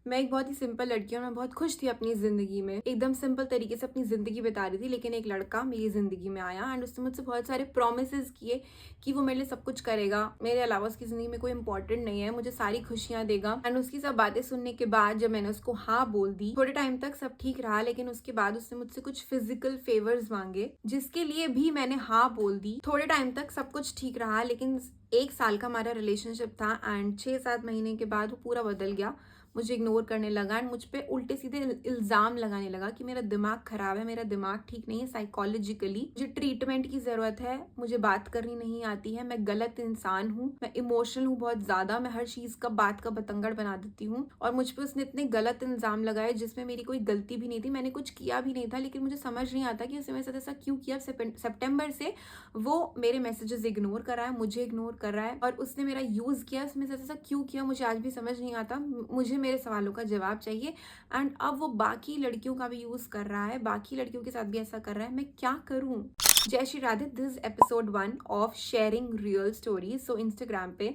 मैं एक बहुत ही सिंपल लड़की हूँ, मैं बहुत खुश थी अपनी ज़िंदगी में, एकदम सिंपल तरीके से अपनी ज़िंदगी बिता रही थी। लेकिन एक लड़का मेरी ज़िंदगी में आया एंड उसने मुझसे बहुत सारे प्रॉमिसेस किए कि वो मेरे लिए सब कुछ करेगा, मेरे अलावा उसकी ज़िंदगी में कोई इंपॉर्टेंट नहीं है, मुझे सारी खुशियाँ देगा। एंड उसकी सब बातें सुनने के बाद जब मैंने उसको हाँ बोल दी, थोड़े टाइम तक सब ठीक रहा, लेकिन उसके बाद उसने मुझसे कुछ फिजिकल फेवर्स मांगे, जिसके लिए भी मैंने हाँ बोल दी। थोड़े टाइम तक सब कुछ ठीक रहा, लेकिन 1 साल का हमारा रिलेशनशिप था एंड 6-7 महीने के बाद वो पूरा बदल गया, मुझे इग्नोर करने लगा एंड मुझ पे उल्टे सीधे इल्जाम लगाने लगा कि मेरा दिमाग खराब है, मेरा दिमाग ठीक नहीं है साइकोलॉजिकली, मुझे ट्रीटमेंट की जरूरत है, मुझे बात करनी नहीं आती है, मैं गलत इंसान हूँ, मैं इमोशनल हूँ बहुत ज्यादा, मैं हर चीज का बात का बतंगड़ बना देती हूँ। और मुझ पे उसने इतने गलत इल्जाम लगाए जिसमें मेरी कोई गलती भी नहीं थी, मैंने कुछ किया भी नहीं था, लेकिन मुझे समझ नहीं आता कि उसने मेरे साथ ऐसा क्यों किया। सितंबर से वो मेरे मैसेजेस इग्नोर कर रहा है, मुझे इग्नोर कर रहा है और उसने मेरा यूज किया, उसमें से ऐसा क्यों किया मुझे आज भी समझ नहीं आता। मुझे मेरे सवालों का जवाब चाहिए एंड अब वो बाकी लड़कियों का भी यूज कर रहा है, बाकी लड़कियों के साथ भी ऐसा कर रहा है, मैं क्या करूं। जय Shri Radhe. This episode 1 of sharing real stories. So Instagram पे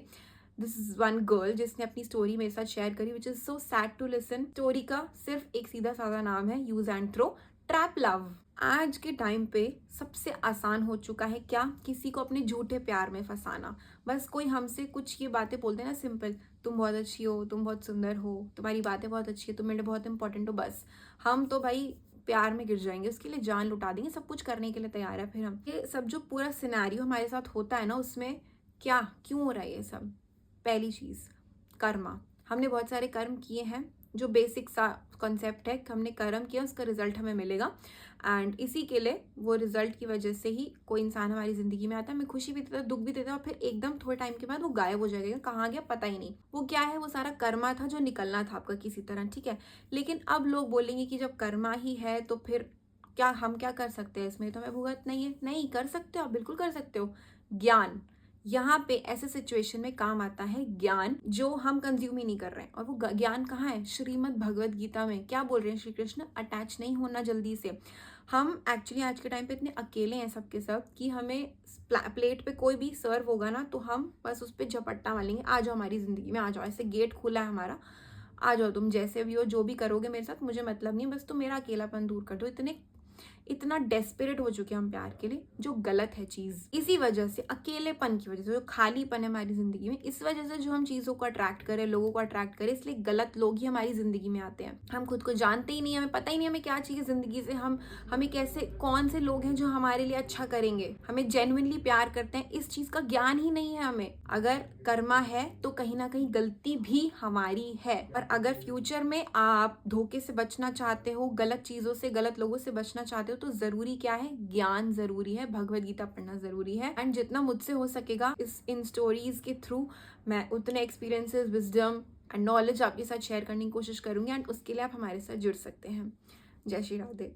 दिस इज वन गर्ल जिसने अपनी स्टोरी मेरे साथ शेयर करी, which is so sad to listen. Story का सिर्फ एक सीधा साधा नाम है, use and throw, trap love. आज के टाइम पे सबसे आसान हो चुका है क्या, किसी को अपने झूठे प्यार में फंसाना। बस कोई हमसे कुछ ये बातें बोलते हैं ना, सिंपल, तुम बहुत अच्छी हो, तुम बहुत सुंदर हो, तुम्हारी बातें बहुत अच्छी है, तुम मेरे लिए बहुत इंपॉर्टेंट हो, बस हम तो भाई प्यार में गिर जाएंगे, उसके लिए जान लुटा देंगे, सब कुछ करने के लिए तैयार है। फिर हम ये सब जो पूरा सिनेरियो हमारे साथ होता है ना, उसमें क्या क्यों हो रहा है ये सब। पहली चीज, कर्मा। हमने बहुत सारे कर्म किए हैं, जो बेसिक सा कॉन्सेप्ट है, हमने कर्म किया उसका रिजल्ट हमें मिलेगा एंड इसी के लिए वो रिजल्ट की वजह से ही कोई इंसान हमारी जिंदगी में आता है, हमें खुशी भी देता है, दुख भी देता है और फिर एकदम थोड़े टाइम के बाद वो गायब हो जाएगा, कहाँ गया पता ही नहीं। वो क्या है, वो सारा कर्मा था जो निकलना था आपका किसी तरह, ठीक है। लेकिन अब लोग बोलेंगे कि जब कर्मा ही है तो फिर क्या हम क्या कर सकते हैं इसमें, तो हमें भुगत नहीं है। नहीं कर सकते हो, आप बिल्कुल कर सकते हो। ज्ञान, यहाँ पे ऐसे सिचुएशन में काम आता है ज्ञान, जो हम कंज्यूम ही नहीं कर रहे हैं। और वो ज्ञान कहाँ है, श्रीमद् भगवत गीता में क्या बोल रहे हैं श्री कृष्ण, अटैच नहीं होना जल्दी से। हम एक्चुअली आज के टाइम पे इतने अकेले हैं सबके सब कि हमें प्लेट पे कोई भी सर्व होगा ना तो हम बस उस पर झपट्टा मारेंगे, आ जाओ हमारी जिंदगी में, आ जाओ, ऐसे गेट खुला है हमारा, आ जाओ, तुम जैसे भी हो, जो भी करोगे मेरे साथ मुझे मतलब नहीं, बस तुम मेरा अकेलापन दूर कर दो। इतना डेस्परेट हो चुके हैं हम प्यार के लिए, जो गलत है चीज। इसी वजह से, अकेलेपन की वजह से, जो खालीपन है हमारी जिंदगी में, इस वजह से जो हम चीजों को अट्रैक्ट करें, लोगों को अट्रैक्ट करें, इसलिए गलत लोग ही हमारी जिंदगी में आते हैं। हम खुद को जानते ही नहीं, हमें पता ही नहीं हमें क्या चाहिए जिंदगी से, हमें कैसे, कौन से लोग हैं जो हमारे लिए अच्छा करेंगे, हमें जेन्युइनली प्यार करते हैं, इस चीज का ज्ञान ही नहीं है हमें। अगर कर्मा है तो कहीं ना कहीं गलती भी हमारी है, और अगर फ्यूचर में आप धोखे से बचना चाहते हो, गलत चीजों से, गलत लोगों से बचना चाहते हो, तो जरूरी क्या है, ज्ञान जरूरी है, भगवत गीता पढ़ना जरूरी है। एंड जितना मुझसे हो सकेगा इन स्टोरीज के थ्रू मैं उतने एक्सपीरियंसेस, विजडम एंड नॉलेज आपके साथ शेयर करने की कोशिश करूंगी एंड उसके लिए आप हमारे साथ जुड़ सकते हैं। जय श्री राधे।